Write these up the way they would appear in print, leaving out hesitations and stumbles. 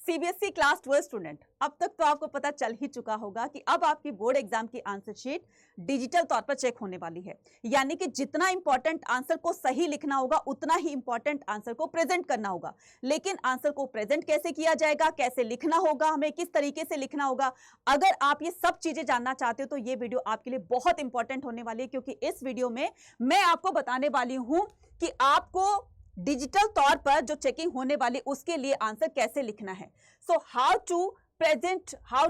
CBSE class 12 student, अब तक तो आपको पता चल ही चुका होगा कि अब आपकी बोर्ड एग्जाम की आंसर शीट डिजिटल तौर पर चेक होने वाली है। यानी कि जितना इंपॉर्टेंट आंसर को सही लिखना होगा उतना ही इंपॉर्टेंट आंसर को प्रेजेंट करना होगा। लेकिन आंसर को प्रेजेंट कैसे किया जाएगा, कैसे लिखना होगा, हमें किस तरीके से लिखना होगा, अगर आप ये सब चीजें जानना चाहते हो तो ये वीडियो आपके लिए बहुत इंपॉर्टेंट होने वाली है। क्योंकि इस वीडियो में मैं आपको बताने वाली हूं कि आपको डिजिटल तौर पर जो चेकिंग होने वाली उसके लिए आंसर कैसे लिखना है। So how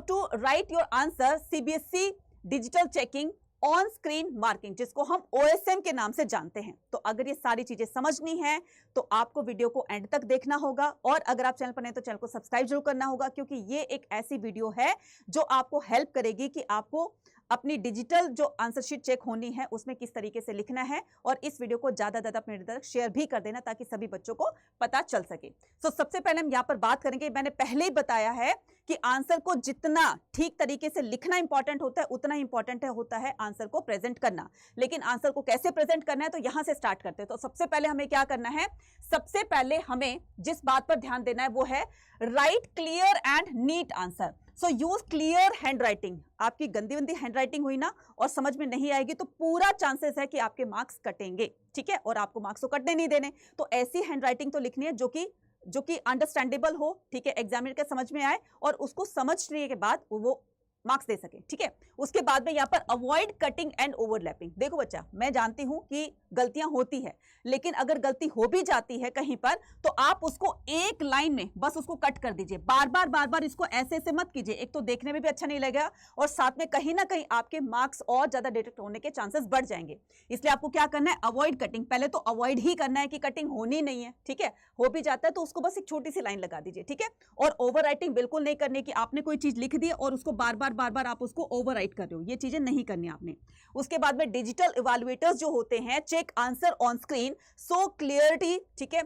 to write your answer CBSE digital checking on screen marking, जिसको हम ओएसएम के नाम से जानते हैं। तो अगर ये सारी चीजें समझनी है तो आपको वीडियो को एंड तक देखना होगा, और अगर आप चैनल पर नए तो चैनल को सब्सक्राइब जरूर करना होगा, क्योंकि ये एक ऐसी वीडियो है जो आपको हेल्प करेगी कि आपको अपनी डिजिटल जो आंसर शीट चेक होनी है उसमें किस तरीके से लिखना है। और इस वीडियो को ज्यादा ज्यादा अपने तक शेयर भी कर देना ताकि सभी बच्चों को पता चल सके। तो सबसे पहले हम यहां पर बात करेंगे, मैंने पहले ही बताया है कि आंसर को जितना ठीक तरीके से लिखना इंपॉर्टेंट होता है उतना ही इंपॉर्टेंट होता है आंसर को प्रेजेंट करना। लेकिन आंसर को कैसे प्रेजेंट करना है तो यहां से स्टार्ट करते हैं। तो सबसे पहले हमें क्या करना है, सबसे पहले हमें जिस बात पर ध्यान देना है वो है right clear and neat answer. So use clear hand writing. आपकी गंदी वंदी हैंड राइटिंग हुई ना और समझ में नहीं आएगी तो पूरा चांसेस है कि आपके मार्क्स कटेंगे, ठीक है, और आपको मार्क्स तो कटने नहीं देने। तो ऐसी हैंड राइटिंग तो लिखनी है जो कि अंडरस्टैंडेबल हो, ठीक है, एग्जामिनर के समझ में आए और उसको समझने के बाद वो मार्क्स दे सके, ठीक है। उसके बाद में यहाँ पर अवॉइड कटिंग एंड ओवरलैपिंग। देखो बच्चा, मैं जानती हूं कि गलतियां होती है, लेकिन अगर गलती हो भी जाती है कहीं पर तो आप उसको एक लाइन में बस उसको कट कर दीजिए। बार बार इसको ऐसे ऐसे मत कीजिए, एक तो देखने में भी अच्छा नहीं लगेगा और साथ में कहीं ना कहीं आपके मार्क्स और ज्यादा डिटेक्ट होने के चांसेस बढ़ जाएंगे। इसलिए आपको क्या करना है, अवॉइड कटिंग। पहले तो अवॉइड ही करना है कि कटिंग होनी नहीं है, ठीक है। हो भी जाता है तो उसको बस एक छोटी सी लाइन लगा दीजिए, ठीक है। और ओवर राइटिंग बिल्कुल नहीं करनी कि आपने कोई चीज लिख दी और उसको बार बार आप उसको ओवरराइट कर रहे हो, ये चीजें नहीं करनी आपने। उसके बाद में डिजिटल इवैल्यूएटर्स जो होते हैं, check answer on screen so clarity, ठीक है,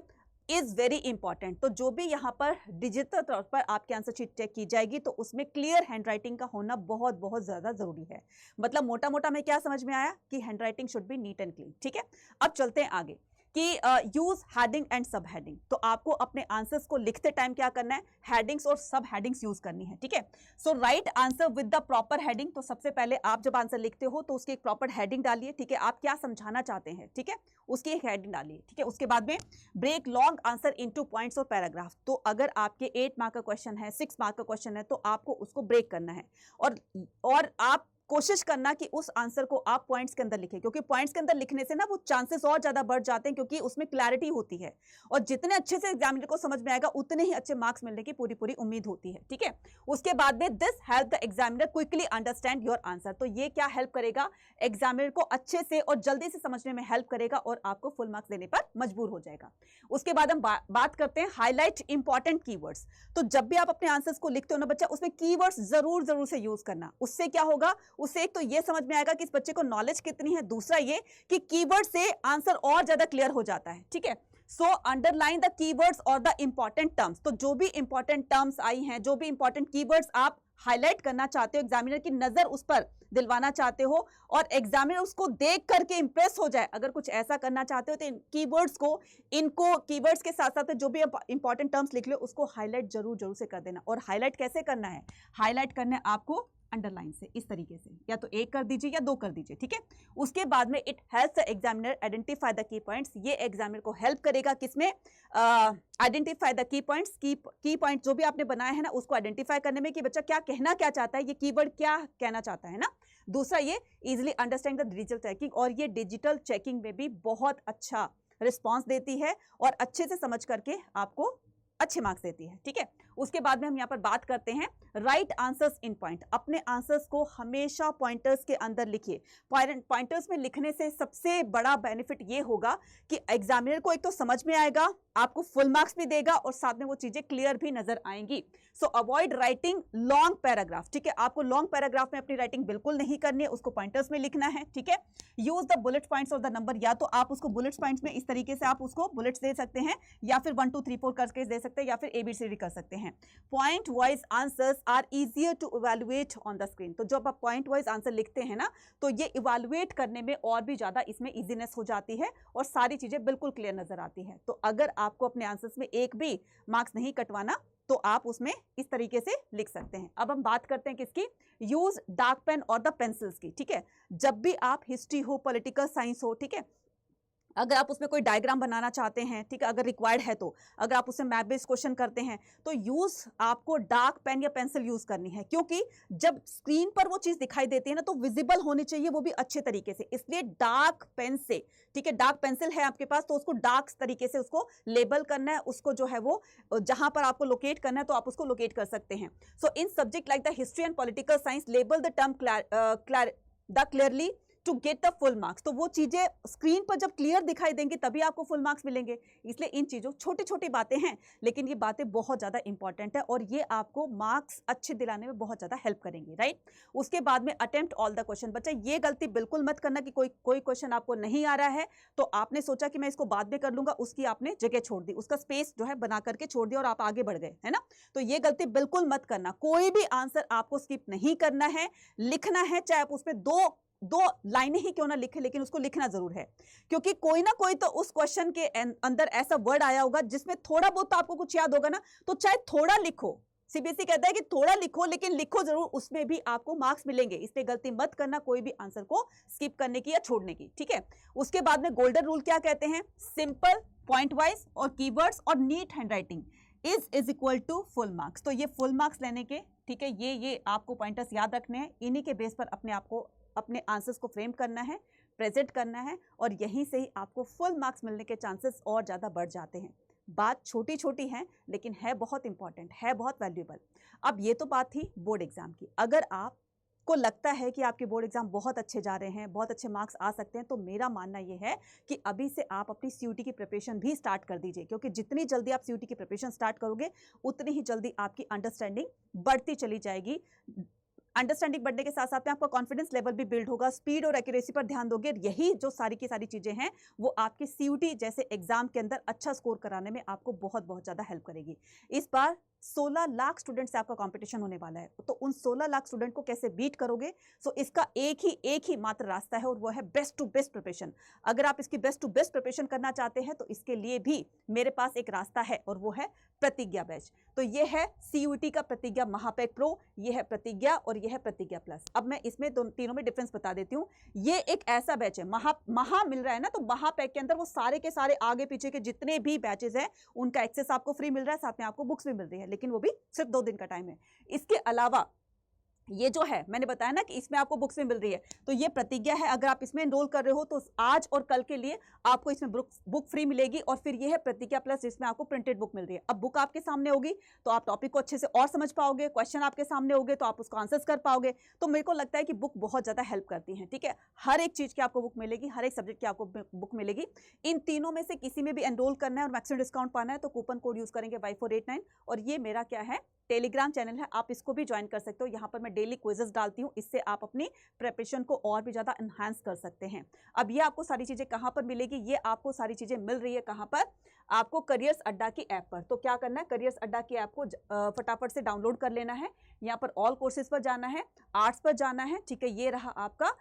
इज वेरी इंपॉर्टेंट। तो जो भी यहां पर डिजिटल तौर पर आपकी आंसर शीट चेक की जाएगी तो उसमें क्लियर हैंडराइटिंग का होना बहुत बहुत ज्यादा जरूरी है। मतलब मोटा मोटा में क्या समझ में आया कि handwriting should be neat and clean, ठीक है। अब चलते हैं आगे कि यूज हेडिंग एंड सब हेडिंग। तो आपको अपने आंसर्स को लिखते टाइम क्या करना है, हेडिंग्स और सब हेडिंग्स यूज करनी है, ठीक है। So write answer with the proper heading. तो सबसे पहले आप जब आंसर लिखते हो तो उसकी एक प्रॉपर हेडिंग डालिए, ठीक है, आप क्या समझाना चाहते हैं, ठीक है, उसकी एक हेडिंग डालिए, ठीक है। उसके बाद में break long answer into points और पैराग्राफ। तो अगर आपके 8 मार्क का क्वेश्चन है, 6 मार्क का क्वेश्चन है तो आपको उसको ब्रेक करना है और आप कोशिश करना कि उस आंसर को आप पॉइंट्स के अंदर लिखें, क्योंकि पॉइंट्स के अंदर लिखने से ना वो चांसेस और ज्यादा बढ़ जाते हैं, क्योंकि उसमें क्लैरिटी होती है और जितने अच्छे से एग्जामिनर को समझ में आएगा उतने ही अच्छे मार्क्स मिलने की पूरी उम्मीद होती है, ठीक है। उसके बाद में this help the examiner quickly understand your answer. तो ये क्या हेल्प करेगा, एग्जामिनर को अच्छे से और जल्दी से समझने में हेल्प करेगा और आपको फुल मार्क्स देने पर मजबूर हो जाएगा। उसके बाद हम बात करते हैं हाईलाइट इंपॉर्टेंट कीवर्ड्स। तो जब भी आप अपने आंसर्स को लिखते हो ना बच्चा, उसमें कीवर्ड्स जरूर से यूज करना। उससे क्या होगा, उससे एक तो ये समझ में आएगा कि इस बच्चे को नॉलेज कितनी है, दूसरा ये कि कीवर्ड से आंसर और ज्यादा क्लियर हो जाता है, ठीक है। सो अंडरलाइन द कीवर्ड्स और द इंपॉर्टेंट टर्म्स। तो जो भी इंपॉर्टेंट टर्म्स आई हैं, जो भी इंपॉर्टेंट कीवर्ड्स आप हाईलाइट करना चाहते हो, एग्जामिनर की नजर उस पर दिलवाना चाहते हो और एग्जामिनर उसको देख करके इंप्रेस हो जाए, अगर कुछ ऐसा करना चाहते हो तो इन कीवर्ड्स को, इनको कीवर्ड्स के साथ साथ जो भी इंपॉर्टेंट टर्म्स लिख लो उसको हाईलाइट जरूर से कर देना। और हाईलाइट कैसे करना है, हाईलाइट करना है आपको अंडरलाइन से, इस तरीके से, या तो 1 कर दीजिए या 2 कर दीजिए, ठीक है। उसके बाद में it helps the examiner identify the key points. ये एग्जामिनर को हेल्प करेगा किसमें, आइडेंटिफाई द की पॉइंट्स। की पॉइंट जो भी आपने बनाया है ना उसको आइडेंटिफाई करने में कि बच्चा क्या कहना क्या चाहता है, ये कीवर्ड क्या कहना चाहता है ना। दूसरा ये easily understand the digital checking, और ये डिजिटल चेकिंग में भी बहुत अच्छा रिस्पॉन्स देती है और अच्छे से समझ करके आपको अच्छे मार्क्स देती है, ठीक है। उसके बाद में हम यहां पर बात करते हैं राइट आंसर्स इन पॉइंट। अपने आंसर्स को हमेशा पॉइंटर्स के अंदर लिखिए। पॉइंटर्स में लिखने से सबसे बड़ा बेनिफिट ये होगा कि एग्जामिनर को एक तो समझ में आएगा, आपको फुल मार्क्स भी देगा और साथ में वो चीजें क्लियर भी नजर आएंगी। सो अवॉइड राइटिंग लॉन्ग पैराग्राफ, ठीक है। आपको लॉन्ग पैराग्राफ में अपनी राइटिंग बिल्कुल नहीं करनी है, उसको पॉइंटर्स में लिखना है, ठीक है। Use the bullet points of the number. या तो आप उसको बुलेट पॉइंट्स में इस तरीके से आप उसको बुलेट्स दे सकते हैं, या फिर 1 2 3 4 करके दे सकते हैं, या फिर ABCD कर सकते हैं। Point wise answers are easier to evaluate on the screen. तो जब आप पॉइंट वाइज आंसर लिखते हैं ना तो ये इवैल्यूएट करने में और भी ज्यादा इसमें इजीनेस हो जाती है और सारी चीजें बिल्कुल क्लियर नजर आती है। तो अगर आपको अपने आंसर्स में एक भी मार्क्स नहीं कटवाना तो आप उसमें इस तरीके से लिख सकते हैं। अब हम बात करते हैं किसकी, यूज डार्क पेन और द पेंसिल्स की। ठीक है, जब भी आप हिस्ट्री हो, पॉलिटिकल साइंस हो, ठीक है, अगर आप उसमें कोई डायग्राम बनाना चाहते हैं, ठीक है, अगर रिक्वायर्ड है तो, अगर आप उसमें मैप बेस्ड क्वेश्चन करते हैं तो यूज आपको डार्क पेन या पेंसिल यूज करनी है, क्योंकि जब स्क्रीन पर वो चीज दिखाई देती है ना तो विजिबल होनी चाहिए वो भी अच्छे तरीके से, इसलिए डार्क पेन से, ठीक है, डार्क पेंसिल है आपके पास तो उसको डार्क तरीके से उसको लेबल करना है, उसको जो है वो जहां पर आपको लोकेट करना है तो आप उसको लोकेट कर सकते हैं। So in subject like the history and political science label the term clearly to get the full marks. तो वो चीजें स्क्रीन पर जब क्लियर दिखाई देंगी तभी आपको फुल मार्क्स मिलेंगे। इसलिए इन चीजों, छोटी छोटी बातें हैं लेकिन ये बातें बहुत ज्यादा इंपॉर्टेंट है और ये आपको मार्क्स अच्छे दिलाने में बहुत ज्यादा हेल्प करेंगी, राइट। उसके बाद में अटेम्प्ट ऑल द क्वेश्चन। बच्चा ये गलती बिल्कुल मत करना कि कोई क्वेश्चन आपको नहीं आ रहा है तो आपने सोचा कि मैं इसको बाद में कर लूंगा, उसकी आपने जगह छोड़ दी, उसका स्पेस जो है बना करके छोड़ दिया और आप आगे बढ़ गए, है ना। तो ये गलती बिल्कुल मत करना। कोई भी आंसर आपको स्किप नहीं करना है, लिखना है, चाहे आप उसमें दो लाइनें ही क्यों ना लिखे लेकिन उसको लिखना जरूर है, क्योंकि कोई ना कोई तो उस क्वेश्चन के अंदर ऐसा वर्ड आया होगा जिसमें थोड़ा बहुत तो आपको कुछ याद होगा ना, तो चाहे थोड़ा लिखो, सीबीएसई कहता है कि थोड़ा लिखो लेकिन लिखो जरूर, उसमें भी आपको मार्क्स मिलेंगे। इसलिए गलती मत करना कोई भी आंसर को स्किप करने की या छोड़ने की, ठीक है। उसके बाद में गोल्डन रूल क्या कहते हैं, सिंपल, पॉइंट वाइज और कीवर्ड्स और neat handwriting is equal to full marks. तो ये फुल मार्क्स लेने के, ठीक है, ये आपको पॉइंटर्स याद रखने हैं, इन्हीं के बेस पर अपने आप को, अपने आंसर्स को फ्रेम करना है, प्रेजेंट करना है और यहीं से ही आपको फुल मार्क्स मिलने के चांसेस और ज़्यादा बढ़ जाते हैं। बात छोटी छोटी है लेकिन है बहुत इंपॉर्टेंट, है बहुत वैल्यूएबल। अब ये तो बात थी बोर्ड एग्जाम की। अगर आपको लगता है कि आपके बोर्ड एग्जाम बहुत अच्छे जा रहे हैं, बहुत अच्छे मार्क्स आ सकते हैं, तो मेरा मानना ये है कि अभी से आप अपनी सीयूटी की प्रिपरेशन भी स्टार्ट कर दीजिए, क्योंकि जितनी जल्दी आप सीयूटी की प्रिपरेशन स्टार्ट करोगे उतनी ही जल्दी आपकी अंडरस्टैंडिंग बढ़ती चली जाएगी। अंडरस्टैंडिंग बढ़ने के साथ साथ में आपका कॉन्फिडेंस लेवल भी बिल्ड होगा, स्पीड और एक्यूरेसी पर ध्यान दोगे। यही जो सारी की सारी चीजें हैं वो आपके सीयूटी जैसे एग्जाम के अंदर अच्छा स्कोर कराने में आपको बहुत बहुत ज्यादा हेल्प करेगी। इस बार 16 लाख स्टूडेंट से आपका कंपटीशन होने वाला है, तो उन 16 लाख स्टूडेंट को कैसे बीट करोगे। सो इसका एक ही मात्र रास्ता है और वो है बेस्ट टू बेस्ट प्रिपरेशन। अगर आप इसकी बेस्ट टू बेस्ट प्रिपरेशन करना चाहते हैं तो इसके लिए भी मेरे पास एक रास्ता है और वो है प्रतिज्ञा बैच। तो ये है सीयूटी का प्रतिज्ञा महापैक प्रो, ये है प्रतिज्ञा और ये है प्रतिज्ञा प्लस। अब मैं इसमें तीनों में डिफरेंस बता देती हूँ। ये एक ऐसा बैच है, महा मिल रहा है ना, तो महापैक के अंदर वो सारे के सारे आगे पीछे के जितने भी बैचेस हैं उनका एक्सेस आपको फ्री मिल रहा है, साथ में आपको बुक्स भी मिल रही है, लेकिन वो भी सिर्फ 2 दिन का टाइम है। इसके अलावा ये जो है मैंने बताया ना कि इसमें आपको बुक्स भी मिल रही है, तो ये प्रतिज्ञा है। अगर आप इसमें एनरोल कर रहे हो तो आज और कल के लिए आपको इसमें बुक फ्री मिलेगी। और फिर ये है प्रतिज्ञा प्लस, जिसमें आपको प्रिंटेड बुक मिल रही है। अब बुक आपके सामने होगी तो आप टॉपिक को अच्छे से और समझ पाओगे, क्वेश्चन आपके सामने होंगे तो आप उसको आंसर्स कर पाओगे। तो मेरे को लगता है कि बुक बहुत ज्यादा हेल्प करती है, ठीक है। हर एक चीज की आपको बुक मिलेगी, हर एक सब्जेक्ट की आपको बुक मिलेगी। इन तीनों में से किसी में भी एनरोल करना है और मैक्सिमम डिस्काउंट पाना है तो कूपन कोड यूज करेंगे Y489। और ये मेरा क्या है, टेलीग्राम चैनल है, आप इसको भी ज्वाइन कर सकते हो। यहाँ पर मैं डेली क्विजेस डालती हूँ, इससे आप अपनी प्रिपरेशन को और भी ज़्यादा एनहांस कर सकते हैं। अब ये आपको सारी चीज़ें कहाँ पर मिलेगी, ये आपको सारी चीज़ें मिल रही है कहाँ पर, आपको करियर्स अड्डा की ऐप पर। तो क्या करना है, करियर्स अड्डा की ऐप को फटाफट से डाउनलोड कर लेना है। यहाँ पर ऑल कोर्सेज पर जाना है, आर्ट्स पर जाना है, ठीक है। ये रहा आपका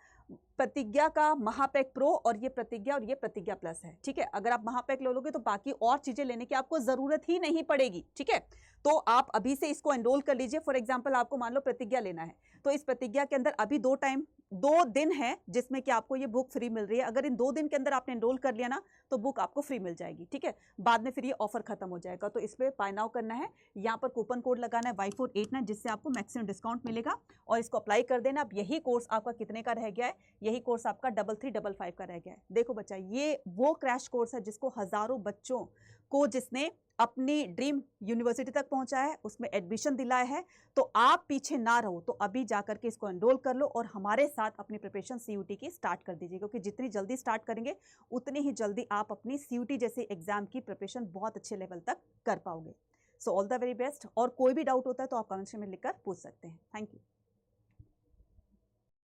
प्रतिज्ञा का महापैक प्रो और ये प्रतिज्ञा प्लस है, ठीक है। अगर आप महापैक ले लोगे तो बाकी और चीजें लेने की आपको जरूरत ही नहीं पड़ेगी, ठीक है। तो आप अभी से इसको एनरोल कर लीजिए। फॉर एग्जांपल आपको मान लो प्रतिज्ञा लेना है, तो इस प्रतिज्ञा के अंदर अभी 2 दिन है जिसमें कि आपको ये बुक फ्री मिल रही है। अगर इन 2 दिन के अंदर आपने एनरोल कर लिया ना तो बुक आपको फ्री मिल जाएगी, ठीक है। बाद में फिर ये ऑफर खत्म हो जाएगा, तो इस पर बाय नाउ करना है। यहाँ पर कूपन कोड लगाना है Y489, जिससे आपको मैक्सिमम डिस्काउंट मिलेगा और इसको अप्लाई कर देना। अब यही कोर्स आपका कितने का रह गया है, यही कोर्स आपका 3355 का रह गया है। देखो बच्चा, ये वो क्रैश कोर्स है जिसको हजारों बच्चों को, जिसने अपनी ड्रीम यूनिवर्सिटी तक पहुंचाया है, उसमें एडमिशन दिलाया है। तो आप पीछे ना रहो, तो अभी जाकर के इसको एनरोल कर लो और हमारे साथ अपनी प्रिपरेशन सीयूटी की स्टार्ट कर दीजिए, क्योंकि जितनी जल्दी स्टार्ट करेंगे उतनी ही जल्दी आप अपनी सीयूटी जैसे एग्जाम की प्रिपरेशन बहुत अच्छे लेवल तक कर पाओगे। So all the very best. और कोई भी डाउट होता है तो आप कमेंट में लिखकर पूछ सकते हैं। Thank you.